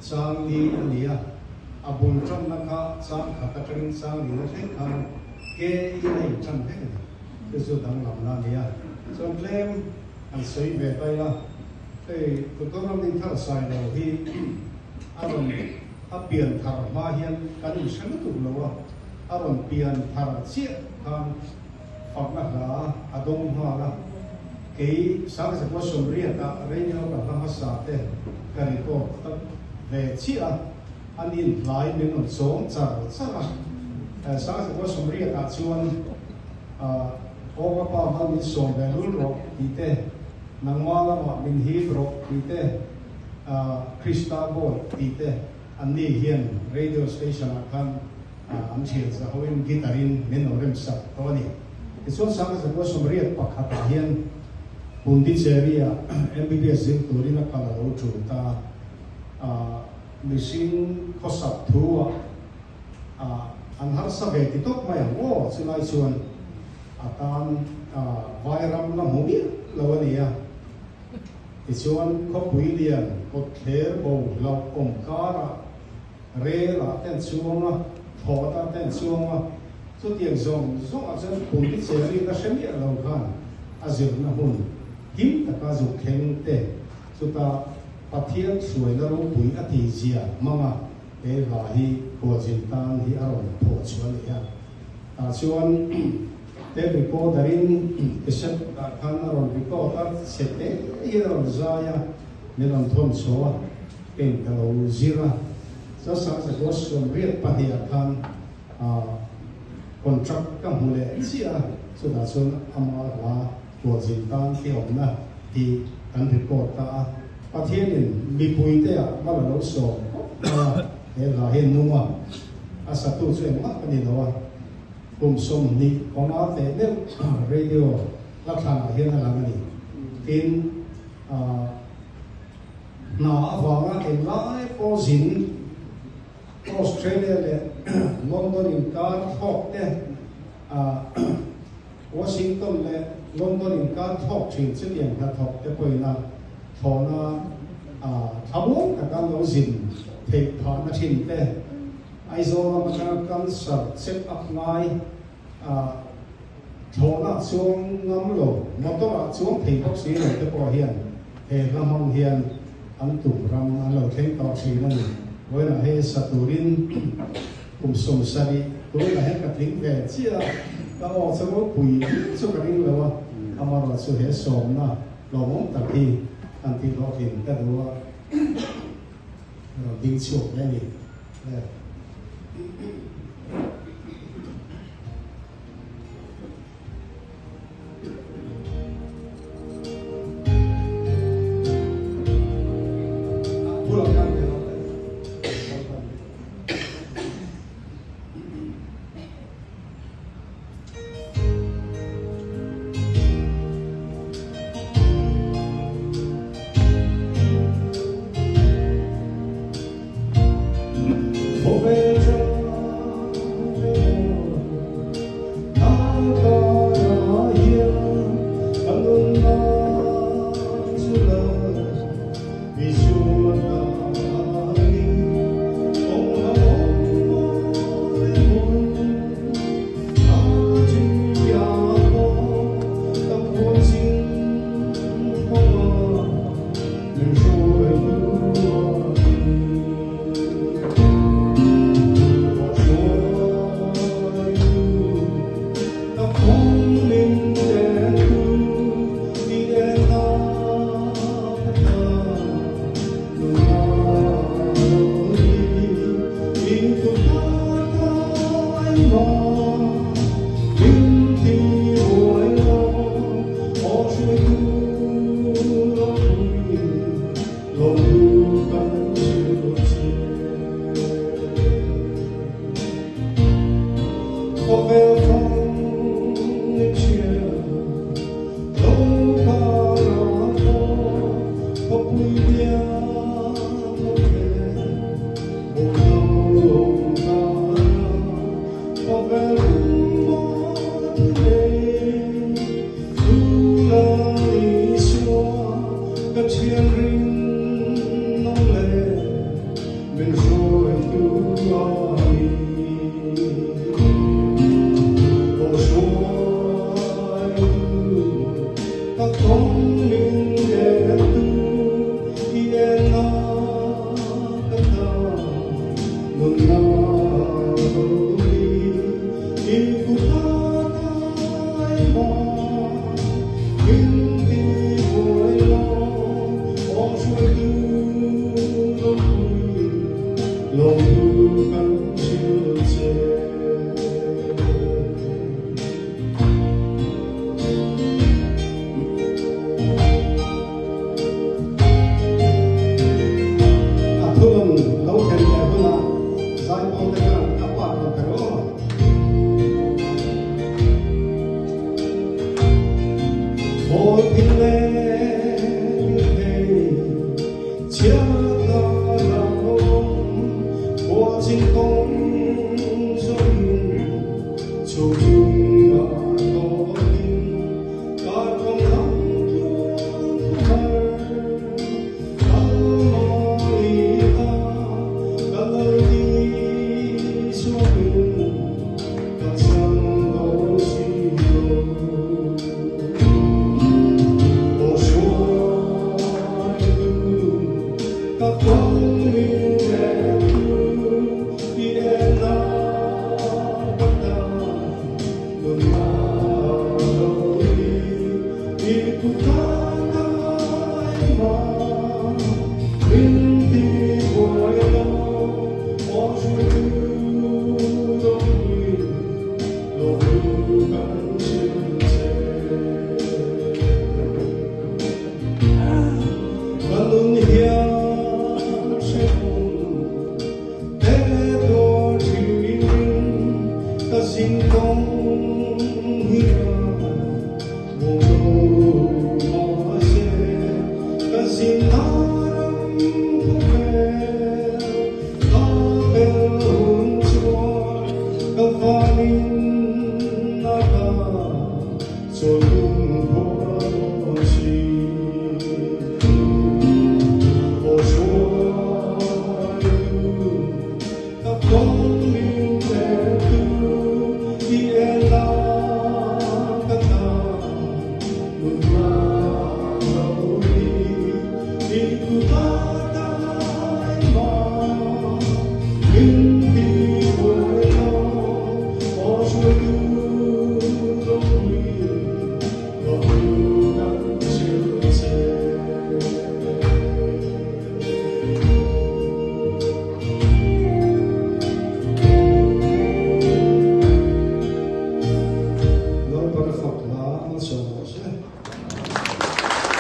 sang ni ania abun tram na kha sang khata tring sang ni na thek khan ke nei tram thek ni ke so dang lam na nia so claim an soi ve pai la ei to to ram ding thar sai lo hi aron a pian thar ma hian kan u sang tu lo aron pian thar chi khan phak na la adong ha la cái sáng sẽ có sum ria ta radio cả năm sa te cái này có về chi anh in lại mình còn sống chả sao mà sáng sẽ có sum ria ta chuan ô các bạn mình sống về luôn rồi thì te nang mala mà mình hi rồi thì te Krista boy thì te anh đi hiện radio station kan anh chia sẻ hồi guitarin mình nói em sắp thôi nè cái số sáng sẽ có sum ria bắc hạt hiện Pundi Cheria MBBS zin turina kala lo chuta machine khosap thua an har sa ve ti tok mai wo chulai chuan atan vairam na mobi lo ania ti chuan kho pui lian ko ther bo lo om kara re la ten chuanga thota ten chuanga chu tiang zong zong a chen Pundi Cheria ka shemia lo khan azir na hun kim taka zu kheng te chuta pathian suai na ro pui ati zia mama e la hi ko jin tan hi aron pho chuan ya ta chuan te bi ko darin esat ta khan aron bi ko ta sete i ron zaya me ron thon chowa pen ta lo zira sa sa sa ko som riat pathia khan contract ka hule chia chuta chuan ama la của dân tan thì ông na thì anh report ta phát hiện bị bùi thế à mà là lỗ sổ để là hiện nung à sát tu chuyện mất cái gì đó cùng sum ni có nói thế nên radio lắc thang hiện là cái gì tin nó vào cái lại có dính Australia là London in car hot thế Washington là London in car talk chuyện chuyện điện thoại talk để coi là thọ na tháo các cái lối zin thì thọ na chuyện thế ai zo mà cái sở set up ngay thọ na xuống ngắm lồ motor là xuống thì bác sĩ rồi để coi hiện thì làm hàng hiện anh tụm ram anh lầu khen tao xí này với là hay saturin cùng sum sari với là hay cái tiếng về chia ta ở trong một bụi số cái gì đó mà là số hệ số na lo mong tập thì anh thì lo hiện cái đó định số này nè Pulang